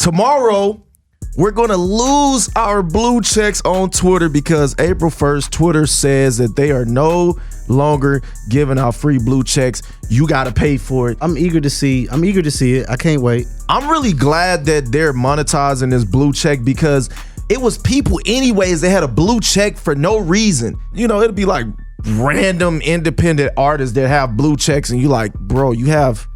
tomorrow, we're going to lose our blue checks on Twitter because April 1st, Twitter says that they are no longer giving out free blue checks. You got to pay for it. I'm eager to see it. I can't wait. I'm really glad that they're monetizing this blue check because it was people anyways that had a blue check for no reason. You know, it'd be like random independent artists that have blue checks and you like, bro, you have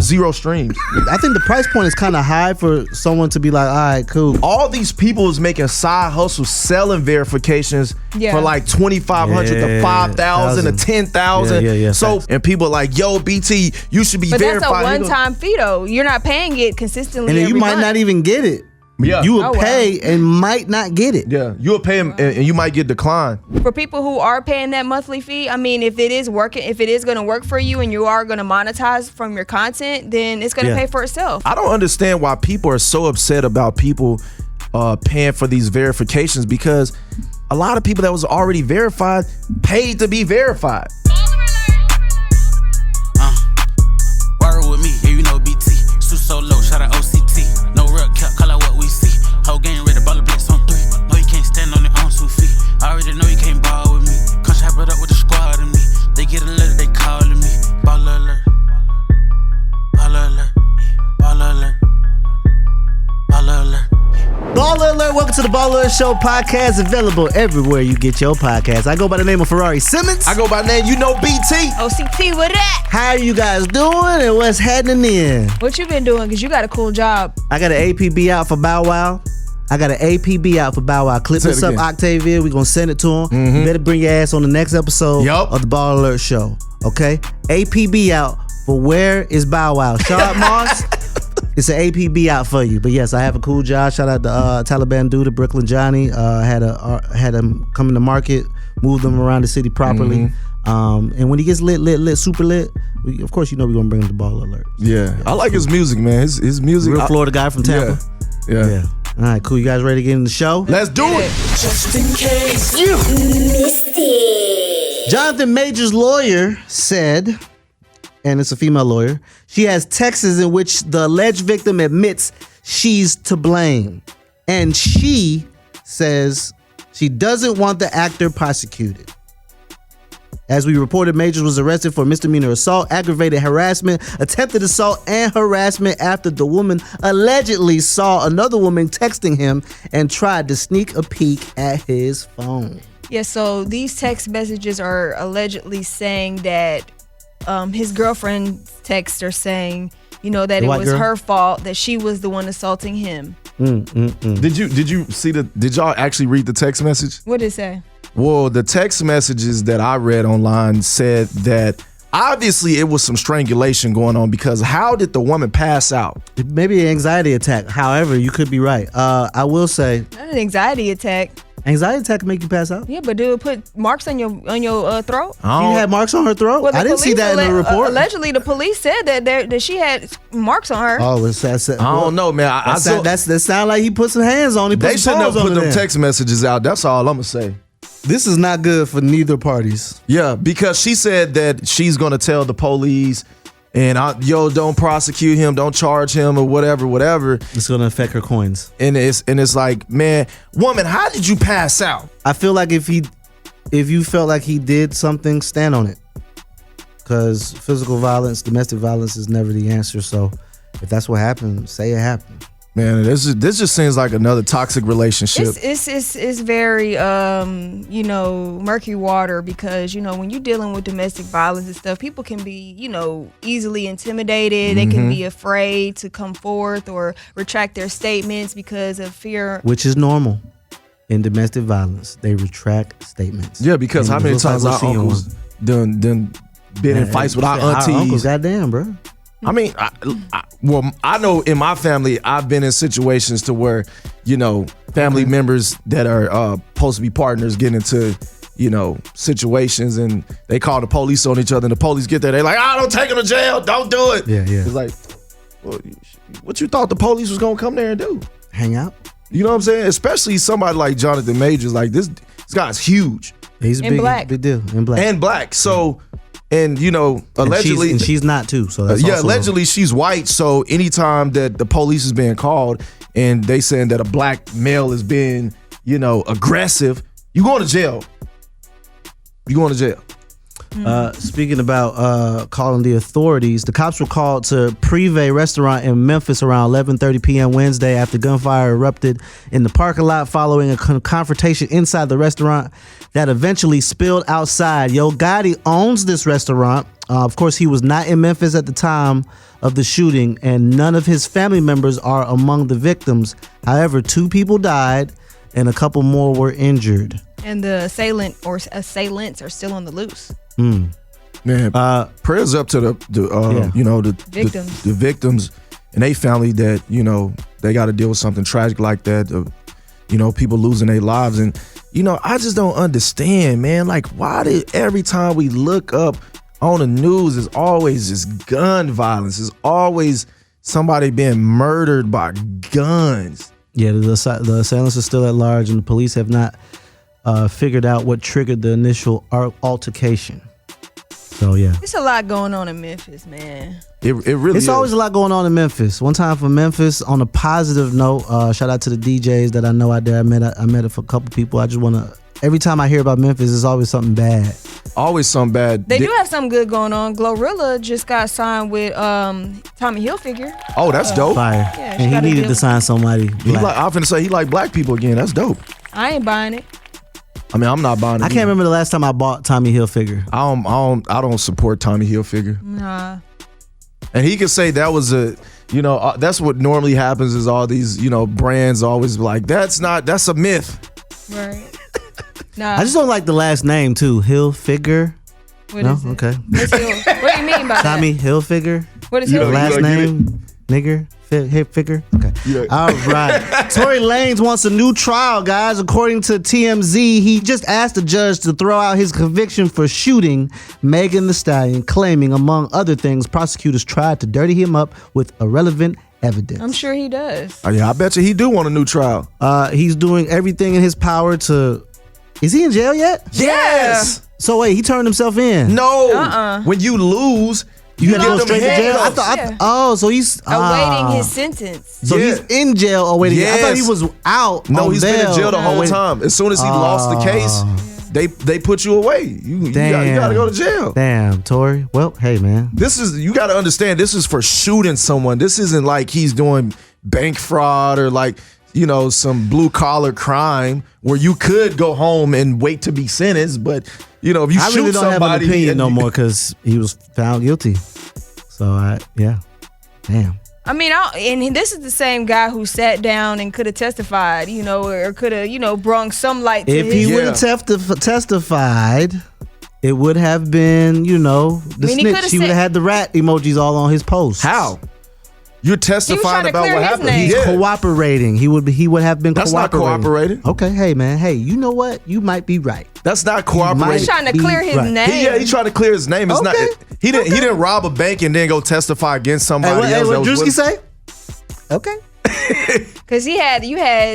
0 streams. I think the price point is kind of high for someone to be like, all right, cool. All these people is making side hustles selling verifications for like $2,500 to $5,000 to $10,000. Yeah. So, and people are like, yo, BT, you should be verified. But that's a one-time fee though. You're not paying it consistently. And then you might month. not even get it. Yeah. You will pay and might not get it. Yeah, you'll pay them and you might get declined. For people who are paying that monthly fee, I mean, if it is going to work for you and you are going to monetize from your content, then it's going to pay for itself. I don't understand why people are so upset about people paying for these verifications because a lot of people that was already verified paid to be verified. Word with me, yeah, you know BT. Shoot so low, shout out OCT. No real cap, call out what we see. Whole game ready, baller blitz on 3. No, you can't stand on your own 2 feet. I already know you can't ball with me. Come chop it up with the squad and me. They get a letter, they calling me. BallerAlert. BallerAlert. BallerAlert. BallerAlert. BallerAlert, welcome to the BallerAlert Show podcast, available everywhere you get your podcast. I go by the name of Ferrari Simmons. I go by the name, you know, BT. OCT, what that? How are you guys doing and what's happening in? What you been doing? Because you got a cool job. I got an APB out for Bow Wow. Clip this up, Octavia. We're going to send it to him. Mm-hmm. You better bring your ass on the next episode of the BallerAlert Show. Okay? APB out for Where is Bow Wow? Sharp Moss. It's an APB out for you. But yes, I have a cool job. Shout out to Taliban dude, Brooklyn Johnny. Had him come in the market, move them around the city properly. Mm-hmm. And when he gets lit, super lit, of course, you know we're gonna bring him to BallerAlert. Yeah, I like his music, man. His music. Real Florida guy from Tampa. Yeah. All right, cool. You guys ready to get in the show? Let's do it. Just in case You missed it. Jonathan Major's lawyer said, and it's a female lawyer, she has texts in which the alleged victim admits she's to blame. And she says she doesn't want the actor prosecuted. As we reported, Majors was arrested for misdemeanor assault, aggravated harassment, attempted assault, and harassment after the woman allegedly saw another woman texting him and tried to sneak a peek at his phone. Yeah, so these text messages are allegedly saying that his girlfriend's texts are saying, that it was her fault, that she was the one assaulting him. Did you see did y'all actually read the text message? What did it say? Well, the text messages that I read online said that obviously it was some strangulation going on because how did the woman pass out? Maybe an anxiety attack. However, you could be right. I will say, Not an anxiety attack. Anxiety attack can make you pass out. Yeah, but do it put marks on your throat? She had marks on her throat? Well, I didn't see that in the report. Allegedly, the police said that she had marks on her. Oh, it's that. I don't know, man. That sound like he put some hands on him. They shouldn't have put them text messages out. That's all I'm gonna say. This is not good for neither parties. Yeah, because she said that she's gonna tell the police, and don't prosecute him, don't charge him, or whatever. It's gonna affect her coins. And it's like, man, woman, how did you pass out? I feel like if you felt like he did something, stand on it. Because physical violence, domestic violence is never the answer. So if that's what happened, say it happened. Man, this just seems like another toxic relationship. It's very murky water because when you're dealing with domestic violence and stuff, people can be easily intimidated. They can be afraid to come forth or retract their statements because of fear, which is normal in domestic violence. They retract statements. Yeah, because how many times our uncles done been in fights with our aunties? Our uncles, goddamn, bro. I mean, I know in my family, I've been in situations to where, family members that are supposed to be partners get into, situations and they call the police on each other and the police get there. They're like, don't take him to jail. Don't do it. Yeah. It's like, well, what you thought the police was going to come there and do? Hang out. You know what I'm saying? Especially somebody like Jonathan Majors. Like this guy's huge. He's big, big deal. And black. So... And allegedly, and she's not too. So that's also allegedly she's white. So anytime that the police is being called and they saying that a black male is being, aggressive, you going to jail. You going to jail. Speaking about calling the authorities, the cops were called to Privé restaurant in Memphis around 11:30 p.m. Wednesday after gunfire erupted in the parking lot following a confrontation inside the restaurant that eventually spilled outside. Yo Gotti owns this restaurant. Of course, he was not in Memphis at the time of the shooting, and none of his family members are among the victims. However, 2 people died and a couple more were injured. And the assailant or assailants are still on the loose. Man, prayers up to the victims. the victims and they family that they got to deal with something tragic like that. People losing their lives, and I just don't understand, man. Like, why did every time we look up on the news, it's always just gun violence? It's always somebody being murdered by guns. Yeah, the assailants are still at large, and the police have not figured out what triggered the initial altercation. So yeah, it's a lot going on in Memphis, man. It really it's is. Always a lot going on in Memphis. One time for Memphis, on a positive note, shout out to the DJs that I know out there. I met a couple people. I just want to. Every time I hear about Memphis, it's always something bad. Always something bad. They do have something good going on. Glorilla just got signed with Tommy Hilfiger. Oh, that's dope. Fire. Yeah, and he needed to sign somebody black. I'm finna say he like black people again. That's dope. I ain't buying it. I mean, I'm not buying it. I can't remember the last time I bought Tommy Hilfiger. I don't support Tommy Hilfiger. Nah. And he could say that was that's what normally happens is all these, brands always like, that's a myth. Right. Nah. I just don't like the last name too. Hilfiger. What No? is it? Okay. What do you mean by Tommy that? Hilfiger. What is You know, Hilfiger? Last like, name, nigger, figure. Okay. Yeah. All right. Tory Lanez wants a new trial, guys. According to TMZ, he just asked the judge to throw out his conviction for shooting Megan Thee Stallion, claiming, among other things, prosecutors tried to dirty him up with irrelevant evidence. I'm sure he does. Oh, yeah, I bet you he do want a new trial. He's doing everything in his power to. Is he in jail yet? Yes. So wait, he turned himself in. No. When you lose, You get had to go them straight to jail. I handcuffs. thought. Oh, so he's Awaiting his sentence. So Yeah. he's in jail awaiting. I thought he Yes. was out. No, on he's been in bail. jail the whole Waiting. time. As soon as he lost the case, they put you away. You gotta go to jail. Damn, Tory. Well, hey man. You gotta understand, this is for shooting someone. This isn't like he's doing bank fraud or like, some blue collar crime where you could go home and wait to be sentenced. But, if you I shoot really don't have an somebody. opinion no more because he was found guilty. So damn. I mean, and this is the same guy who sat down and could have testified, or could have, brung some light to If his. he would have testified, it would have been, the mean, he snitch. coulda He would have said- had the rat emojis all on his post. How? You're testifying trying to about clear what his happened. name. He's Yeah. cooperating. He would have been That's not cooperating. cooperating. Okay, hey man, hey, you know what? You might be right. That's not might- cooperating. He's trying to Be clear his right. name. He tried to clear his name. It's not. Okay. He didn't rob a bank and then go testify against somebody else. What that was Drewski with- say? Okay. Because you had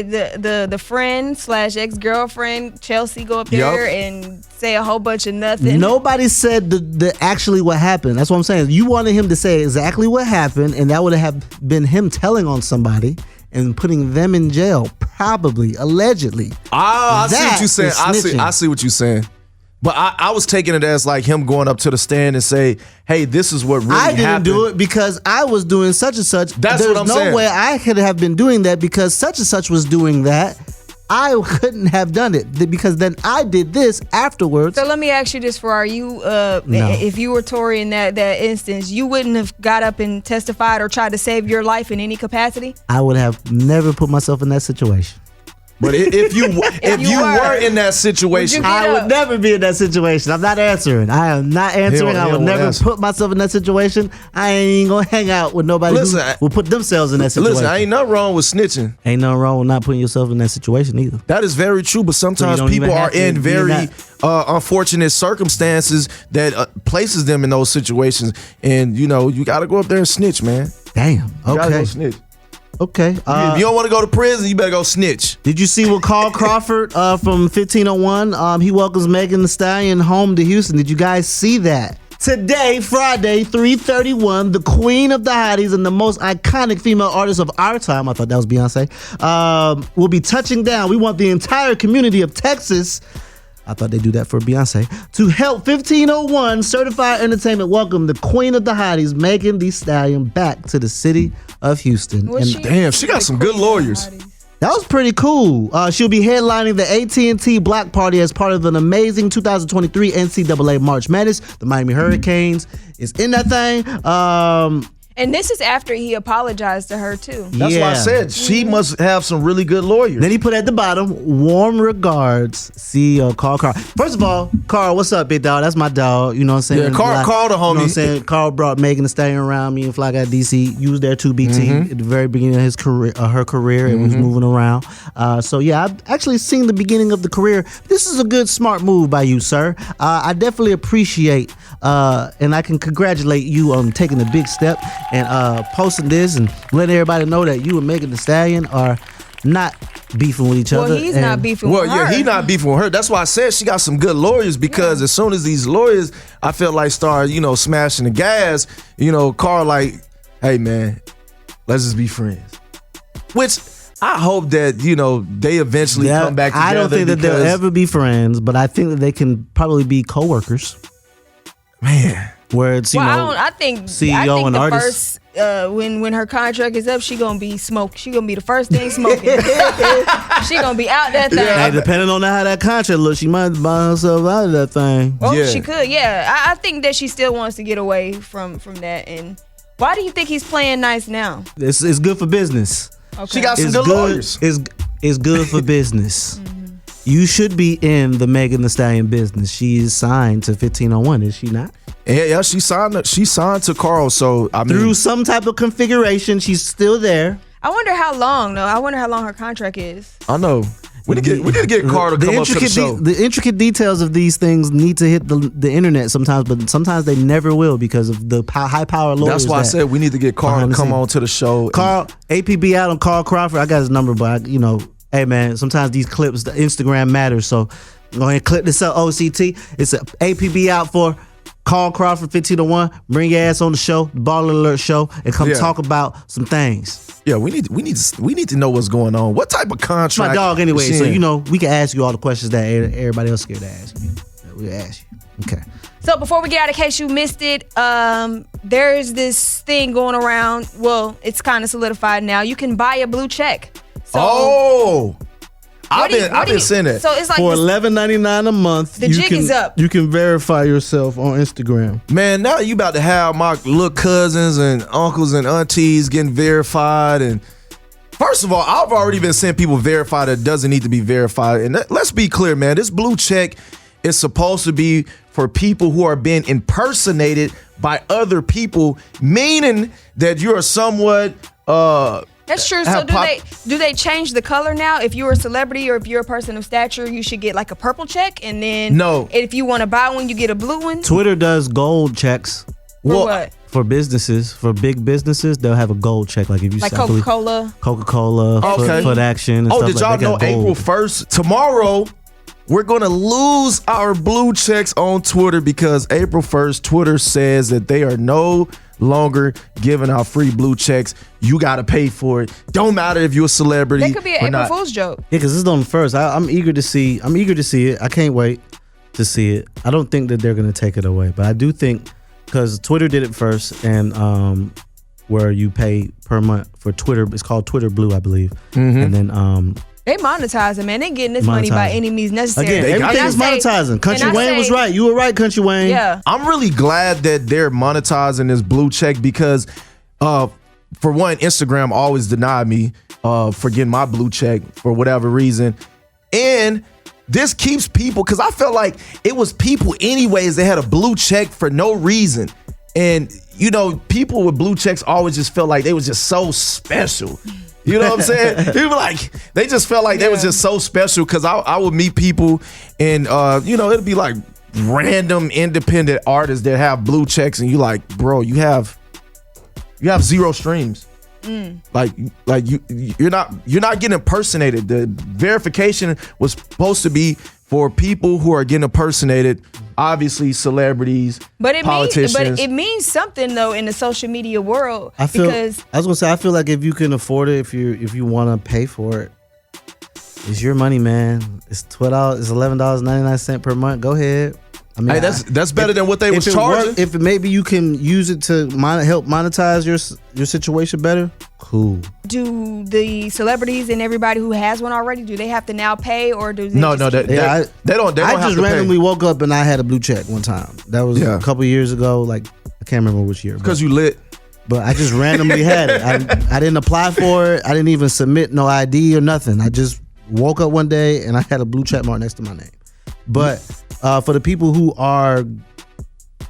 the friend / ex-girlfriend Chelsea go up there Yup. and say a whole bunch of nothing. Nobody said the actually what happened. That's what I'm saying. You wanted him to say exactly what happened, and that would have been him telling on somebody and putting them in jail, probably, allegedly. I see what That you're saying. is I snitching. see what you're saying. But I was taking it as like him going up to the stand and say, "Hey, this is what really I didn't happened." do it because I was doing such and such. That's There's what I'm no saying. way I could have been doing that because such and such was doing that. I couldn't have done it because then I did this afterwards. So let me ask you this, Ferrari. If you were Tory in that instance, you wouldn't have got up and testified or tried to save your life in any capacity? I would have never put myself in that situation. But if you were in that situation, Would you- I would never be in that situation. I'm not answering. I am not answering. He I would won't never answer. put myself in that situation. I ain't gonna hang out with nobody Listen, who will put themselves in that situation. listen, ain't nothing wrong with snitching. Ain't nothing wrong with not putting yourself in that situation either. That is very true, but sometimes don't even people are have to in be very in unfortunate circumstances that places them in those situations, and you got to go up there and snitch, man. Damn. You gotta Okay. go snitch. Okay. If you don't want to go to prison, you better go snitch. Did you see what Carl Crawford from 1501? He welcomes Megan Thee Stallion home to Houston. Did you guys see that? Today, Friday, 3/31, the queen of the hotties and the most iconic female artist of our time, I thought that was Beyonce, will be touching down. We want the entire community of Texas, I thought they'd do that for Beyonce, to help 1501 Certified Entertainment welcome the queen of the hotties, Megan Thee Stallion, back to the city of Houston. Damn, she got some good lawyers. That was pretty cool. She'll be headlining the AT&T Block Party as part of an amazing 2023 NCAA March Madness. The Miami Hurricanes is in that thing. And this is after he apologized to her, too. That's why I said she must have some really good lawyers. Then he put at the bottom, warm regards, CEO Carl. First of all, Carl, what's up, big dog? That's my dog. You know what I'm saying? Yeah, Carl the homie. You know what I'm saying? Carl brought Megan Thee Stallion around. Me and Fly Guy DC. You was there too, BT, at the very beginning of his career, her career. It was moving around. So, yeah, I've actually seen the beginning of the career. This is a good, smart move by you, sir. I definitely appreciate and I can congratulate you on taking a big step and posting this and letting everybody know that you and Megan Thee Stallion are not beefing with each other. Well, he's not beefing with her. Well, yeah, he not beefing with her. That's why I said she got some good lawyers because as soon as these lawyers, I feel like start, smashing the gas, Carl like, hey, man, let's just be friends. Which I hope that, they eventually come back together. I don't think that they'll ever be friends, but I think that they can probably be co-workers. Man. Where it's, I think CEO and the artist. First, when her contract is up, she gonna be smoking. She gonna be the first thing smoking. She gonna be out that thing. Hey, depending on how that contract looks, she might buy herself out of that thing. Oh, she could. Yeah, I think that she still wants to get away from that. And why do you think he's playing nice now? It's good for business. Okay. She got some good lawyers. It's good for business. You should be in the Megan Thee Stallion business. She is signed to 1501, is she not? Yeah, she signed to Carl. So I mean, through some type of configuration, she's still there. I wonder how long though. I wonder how long her contract is. I know. We need to get Carl to come up to the show. The intricate details of these things need to hit the internet sometimes, but sometimes they never will because of the high power lawyers. That's why I said we need to get Carl to come on to the show. Carl, APB out on Carl Crawford. I got his number, but hey man, sometimes these clips, the Instagram matters. So go ahead and clip this up, OCT. It's a APB out for Carl Crawford 1501. Bring your ass on the show, the BallerAlert show, and come talk about some things. Yeah, we need to know what's going on. What type of contract? My dog anyway, so we can ask you all the questions that everybody else scared to ask you. We'll ask you. Okay. So before we get out, in case you missed it, there's this thing going around. Well, it's kind of solidified now. You can buy a blue check. So, I've been seeing it. So it's like for $11.99 a month. The jig is up. You can verify yourself on Instagram. Man, now you about to have my little cousins and uncles and aunties getting verified. And first of all, I've already been seeing people verify that doesn't need to be verified. And let's be clear, man. This blue check is supposed to be for people who are being impersonated by other people, meaning that you are somewhat That's true. So do they change the color now? If you're a celebrity or if you're a person of stature, you should get like a purple check, and then if you want to buy one, you get a blue one. Twitter does gold checks. For what? For businesses, for big businesses, they'll have a gold check. Like if you Coca-Cola, Foot Action. And did y'all know April 1st? Tomorrow, we're going to lose our blue checks on Twitter because April 1st, Twitter says that they are no longer giving out free blue checks. You got to pay for it. Don't matter if you're a celebrity. That could be an April Fool's joke. Yeah, because it's on the 1st. I'm eager to see. I'm eager to see it. I can't wait to see it. I don't think that they're going to take it away, but I do think because Twitter did it first, and where you pay per month for Twitter. It's called Twitter Blue, I believe, and then they monetize it, man. They getting this money by any means necessary. Again, everything is monetizing. Country Wayne was right. You were right, Country Wayne. Yeah. I'm really glad that they're monetizing this blue check because, for one, Instagram always denied me for getting my blue check for whatever reason. And this keeps people, because I felt like it was people anyways that had a blue check for no reason. And, people with blue checks always just felt like they was just so special. You know what I'm saying? People they just felt like they was just so special because I would meet people and, it'd be like random independent artists that have blue checks and you like, bro, you have 0 streams. You're not getting impersonated. The verification was supposed to be for people who are getting impersonated obviously celebrities, But politicians. it means something though in the social media world. I feel because I feel like if you can afford it, if you want to pay for it, it's your money, man. It's $12. It's $11.99 per month. Go ahead. I mean, hey, that's better than what they was if it charging. if maybe you can use it to help monetize your situation better, cool. do the celebrities and everybody who has one already, do they have to now pay, or do they No, just keep- they don't. I have just to pay. randomly woke up and I had a blue check one time. That was a couple years ago. Like I can't remember which year. Because you lit. But I just randomly had it. I didn't apply for it. I didn't even submit no ID or nothing. I just woke up one day and I had a blue check mark next to my name. But for the people who are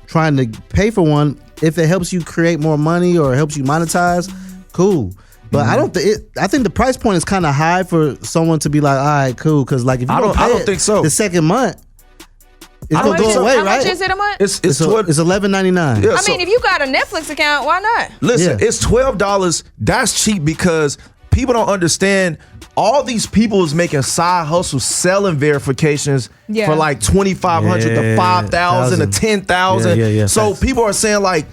trying to pay for one, if it helps you create more money or helps you monetize, cool. But I don't I think the price point is kind of high for someone to be like, all right, cool. Because like if you don't pay I don't think so. the second month, it's gonna go away, How right? much is it a month? It's It's $11.99. Yeah, I mean, if you got a Netflix account, why not? listen, Yeah. it's $12. That's cheap because people don't understand. All these people is making side hustles, selling verifications for like 2,500 to 5,000 to 10,000. Yeah, So facts. people are saying like,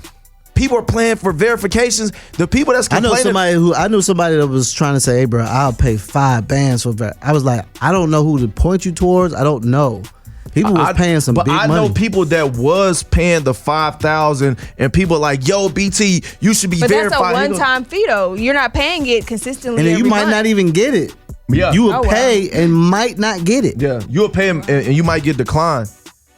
people are playing for verifications. The people that's I knew complaining. somebody that was trying to say, "Hey, bro, I'll pay 5 bands for that." I was like, I don't know who to point you towards. I don't know. People was paying some but big I money. know people that was paying the 5,000, and people like, yo, BT, you should be But verified. that's a one-time fee though. You're not paying it consistently. and then you every might month. not even get it. Yeah. You will Oh, wow. pay and might not get it. Yeah, you'll pay them, and you might get declined.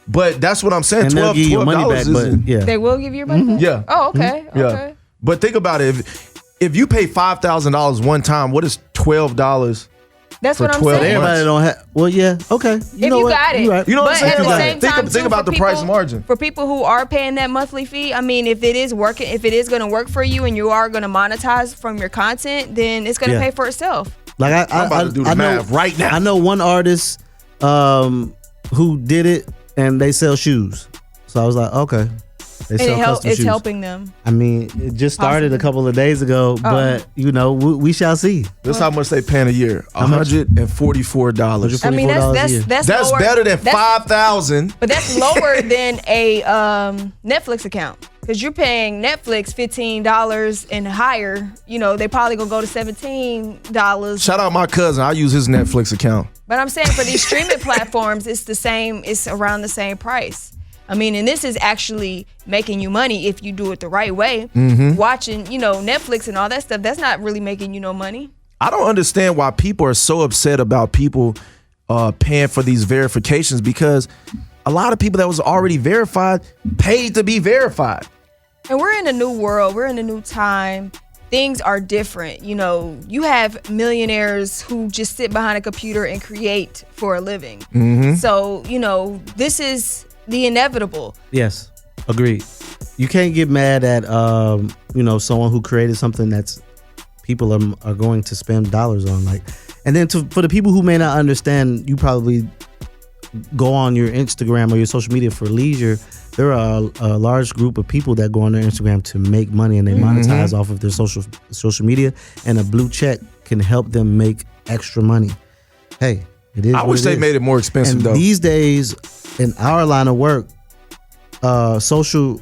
But that's what I'm saying. And they'll give you your money back, $12 but isn't. yeah. They will give you your money back? Yeah. Oh, okay. Yeah. Okay. But think about it. If you pay $5,000 one time, what is $12? That's For what I'm 12 saying. Everybody don't have. Well, yeah. Okay. If you got it. You right. You know what But I'm at saying? the Like, same think- time, think too, about for the price people- margin. For people who are paying that monthly fee, I mean, if it is working, if it is going to work for you and you are going to monetize from your content, then it's going to Yeah. pay for itself. Like I'm about to do the math right now. I know one artist who did it, and they sell shoes. So I was like, okay. They And sell custom it's shoes. helping them. I mean, it just started a Possibly. couple of days ago, but you know, we shall see. This is how much they paying a year. much? $144. I mean, $44 a that's year. that's That's lower, better than that's- 5,000. But that's lower than a Netflix account, because you're paying Netflix $15 and higher. You know, they probably gonna go to $17. Shout out my cousin. I use his Netflix account. But I'm saying for these streaming platforms, it's the same. It's around the same price. I mean, and this is actually making you money if you do it the right way. Watching, you know, Netflix and all that stuff, that's not really making you no money. I don't understand why people are so upset about people paying for these verifications, because a lot of people that was already verified paid to be verified. And we're in a new world. We're in a new time. Things are different. You know, you have millionaires who just sit behind a computer and create for a living. So, you know, this is the inevitable. Yes, agreed. You can't get mad at you know, someone who created something that's people are going to spend dollars on. Like, and then for the people who may not understand, you probably go on your Instagram or your social media for leisure. There are a large group of people that go on their Instagram to make money, and they monetize off of their social media, and a blue check can help them make extra money. Hey, it is. I wish they made it more expensive And though. these days, in our line of work, social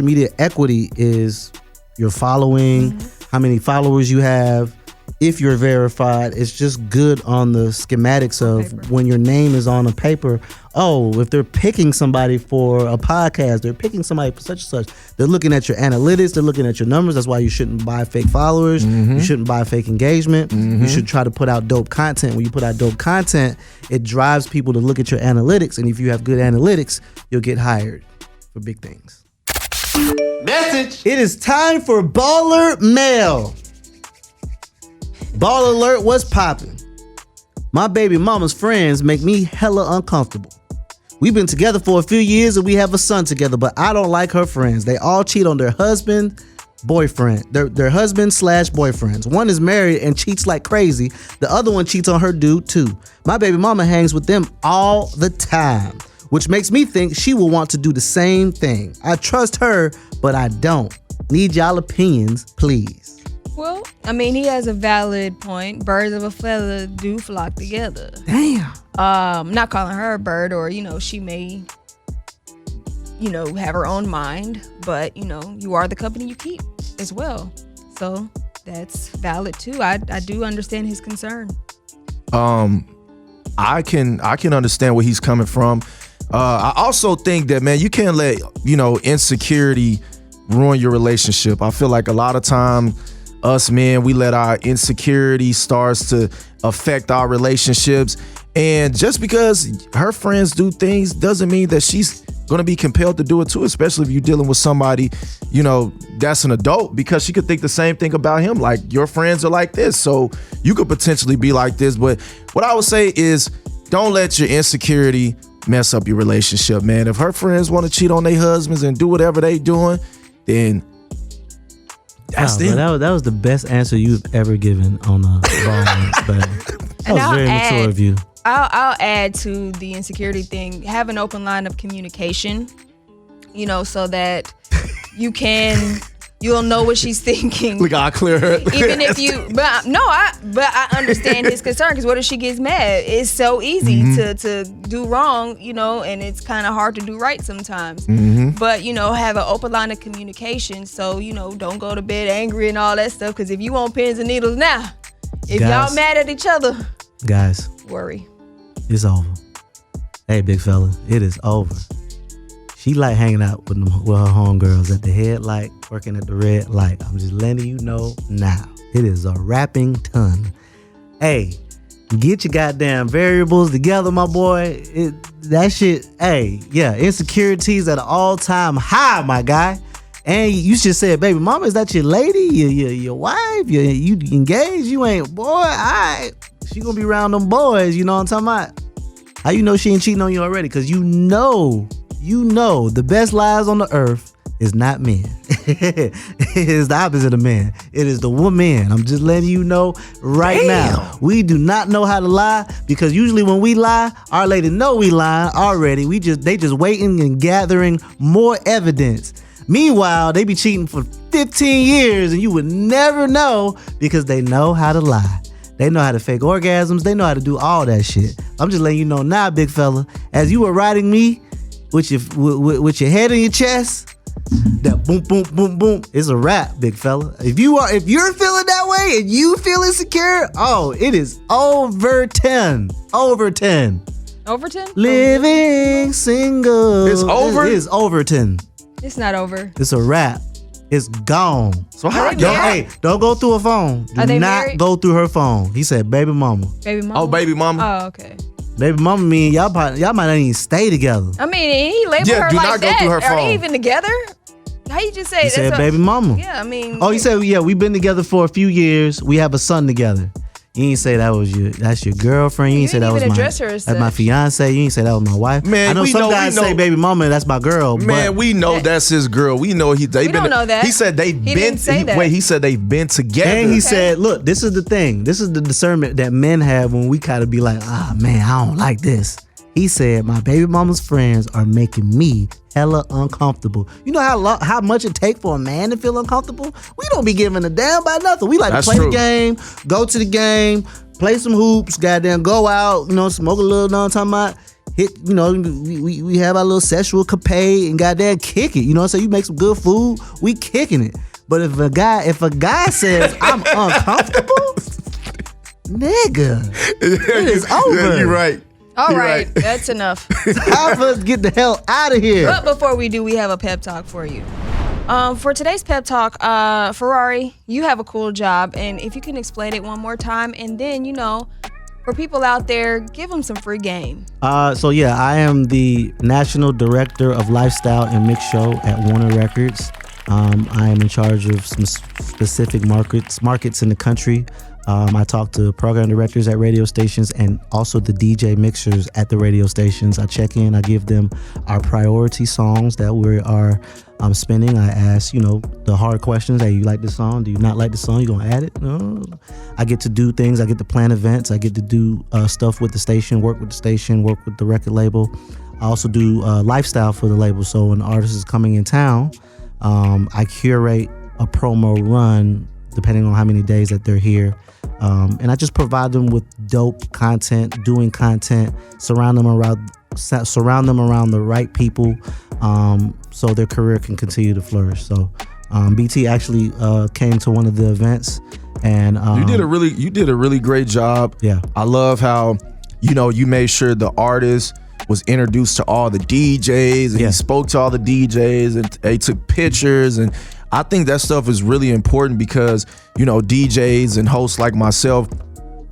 media equity is your following, how many followers you have, if you're verified. It's just good on the schematics of Paper. when your name is on a paper. Oh, if they're picking somebody for a podcast, they're picking somebody for such and such. They're looking at your analytics, they're looking at your numbers. That's why you shouldn't buy fake followers. You shouldn't buy fake engagement. You should try to put out dope content. When you put out dope content, it drives people to look at your analytics. And if you have good analytics, you'll get hired for big things. Message. It is time for Baller Mail. BallerAlert, what's poppin'? My baby mama's friends make me hella uncomfortable. We've been together for a few years and we have a son together, but I don't like her friends. They all cheat on their husband, boyfriend. Their husband/boyfriends. One is married and cheats like crazy. The other one cheats on her dude too. My baby mama hangs with them all the time, which makes me think she will want to do the same thing. I trust her, but I don't. Need y'all opinions, please. Well, I mean, he has a valid point. Birds of a feather do flock together. Damn. Not calling her a bird, or, you know, she may have her own mind, but you are the company you keep as well. So that's valid too. I do understand his concern. I can understand where he's coming from. I also think that, man, you can't let insecurity ruin your relationship. I feel like a lot of time us men, we let our insecurity starts to affect our relationships, and just because her friends do things doesn't mean that she's going to be compelled to do it too, especially if you're dealing with somebody that's an adult, because she could think the same thing about him, like your friends are like this, so you could potentially be like this. But what I would say is, don't let your insecurity mess up your relationship, man. If her friends want to cheat on their husbands and do whatever they doing, then that's them. That was the best answer you've ever given on a ball, but that was very mature of you. I'll add to the insecurity thing, have an open line of communication, so that you'll know what she's thinking. Look, I'll clear her. Even if I understand his concern, because what if she gets mad? It's so easy to do wrong, and it's kind of hard to do right sometimes. But, have an open line of communication. So, don't go to bed angry and all that stuff, because if you want pins and needles now, if y'all mad at each other, guys, worry. It's over. Hey, big fella, it is over. She like hanging out with her homegirls at the headlight, working at the red light. I'm just letting you know now. It is a wrapping ton. Hey, get your goddamn variables together, my boy. That shit, insecurities at an all-time high, my guy. And you should say, baby mama, is that your lady, your wife, you engaged? You ain't, boy, all right. She gonna be around them boys, you know what I'm talking about? How you know she ain't cheating on you already? Because you know the best lies on the earth is not men. It is the opposite of men. It is the woman. I'm just letting you know right now. We do not know how to lie, because usually when we lie, our lady know we lying already. They just waiting and gathering more evidence. Meanwhile, they be cheating for 15 years and you would never know, because they know how to lie. They know how to fake orgasms. They know how to do all that shit. I'm just letting you know now, big fella, as you were riding me with your head in your chest, that boom, boom, boom, boom, it's a wrap, big fella. If you're feeling that way and you feel insecure, it is over 10. Over 10. Over 10? Living single. It's over? It is over 10. It's not over. It's a wrap. It's gone. So how? Don't go through her phone. Are they Do not married? go through her phone. He said, baby mama. Baby mama? Oh, baby mama. Oh, okay. Baby mama mean y'all might not even stay together. I mean, he labeled her do like not go that. through her Are phone. they even together? How you just say He said, baby mama. Yeah, I mean. Oh, he said, yeah, we've been together for a few years. We have a son together. You ain't say that's your girlfriend. You ain't say that was address her as that's my such. fiance. You ain't say that was my wife. Man, I know some guys say baby mama, that's my girl. Man, but we know that's his girl. We know We don't know that. He said they've He been. didn't say that. Wait, he said they've been together. And he said, look, this is the thing. This is the discernment that men have when we kind of be like, man, I don't like this. He said, my baby mama's friends are making me hella uncomfortable. You know how much it take for a man to feel uncomfortable? We don't be giving a damn about nothing. We like That's to play true. the game, go to the game, play some hoops, goddamn, go out, smoke a little, know what I'm talking about? Hit, we have our little sexual capade and goddamn kick it. You know what I'm saying? You make some good food, we kicking it. But if a guy says I'm uncomfortable, nigga, it is over. Yeah, you're right. All You're right, that's enough. Time for us to get the hell out of here. But before we do, we have a pep talk for you. For today's pep talk, Ferrari, you have a cool job, and if you can explain it one more time, and then, for people out there, give them some free game. So yeah, I am the National Director of Lifestyle and Mix Show at Warner Records. I am in charge of some specific markets in the country. I talk to program directors at radio stations and also the DJ mixers at the radio stations. I check in, I give them our priority songs that we are spinning. I ask, the hard questions. Hey, you like this song? Do you not like the song? You gonna add it? No. I get to do things. I get to plan events. I get to do stuff with the station, work with the station, work with the record label. I also do lifestyle for the label. So when an artist is coming in town, I curate a promo run depending on how many days that they're here. And I just provide them with dope content, doing content, surround them around the right people, so their career can continue to flourish. So BT actually came to one of the events, and you did a really great job. Yeah, I love how you made sure the artist was introduced to all the DJs, and he spoke to all the DJs, and they took pictures. And I think that stuff is really important because DJs and hosts like myself,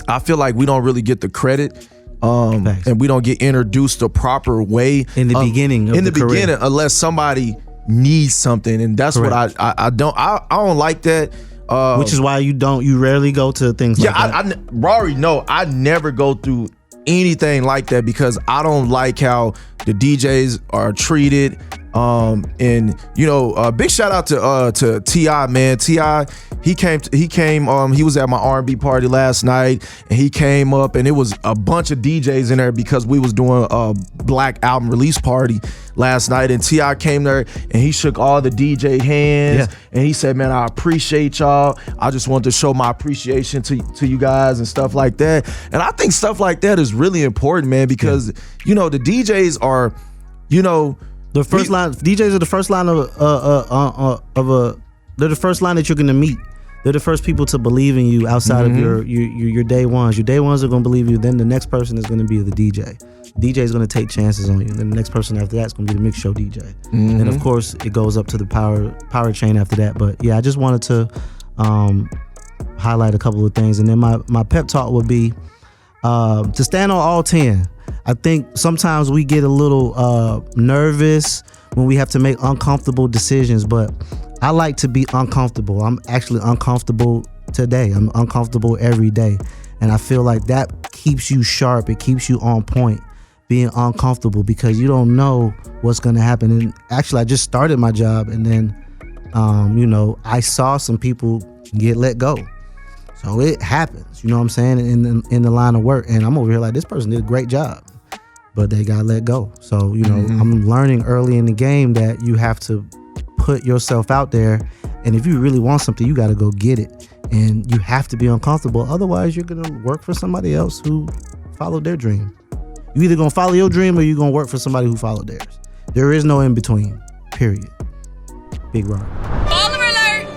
I feel like we don't really get the credit. And we don't get introduced the proper way in the beginning of the career, unless somebody needs something, and that's Correct. what I don't like that. Which is why you rarely go to things like that. Rory, no, I never go through anything like that because I don't like how the DJs are treated. And big shout out to T.I., man. T.I., he was at my R&B party last night, and he came up, and it was a bunch of DJs in there because we was doing a Black album release party last night, and T.I. came there and he shook all the DJ hands, and he said, man, I appreciate y'all. I just want to show my appreciation to you guys and stuff like that. And I think stuff like that is really important, man, because the DJs are, the first line. DJs are the first line they're the first line that you're gonna meet. They're the first people to believe in you outside of your day ones. Your day ones are gonna believe you. Then the next person is gonna be the DJ. DJ is gonna take chances on you. And then the next person after that is gonna be the mix show DJ. And of course, it goes up to the power chain after that. But yeah, I just wanted to highlight a couple of things. And then my pep talk would be to stand on all 10. I think sometimes we get a little nervous when we have to make uncomfortable decisions, but I like to be uncomfortable. I'm actually uncomfortable today. I'm uncomfortable every day. And I feel like that keeps you sharp. It keeps you on point, being uncomfortable, because you don't know what's going to happen. And actually, I just started my job, and then, I saw some people get let go. So it happens, you know what I'm saying, in the line of work. And I'm over here like, this person did a great job, but they got let go. So, I'm learning early in the game that you have to put yourself out there. And if you really want something, you got to go get it. And you have to be uncomfortable. Otherwise, you're going to work for somebody else who followed their dream. You either going to follow your dream or you're going to work for somebody who followed theirs. There is no in between, period. Big Rock. BallerAlert!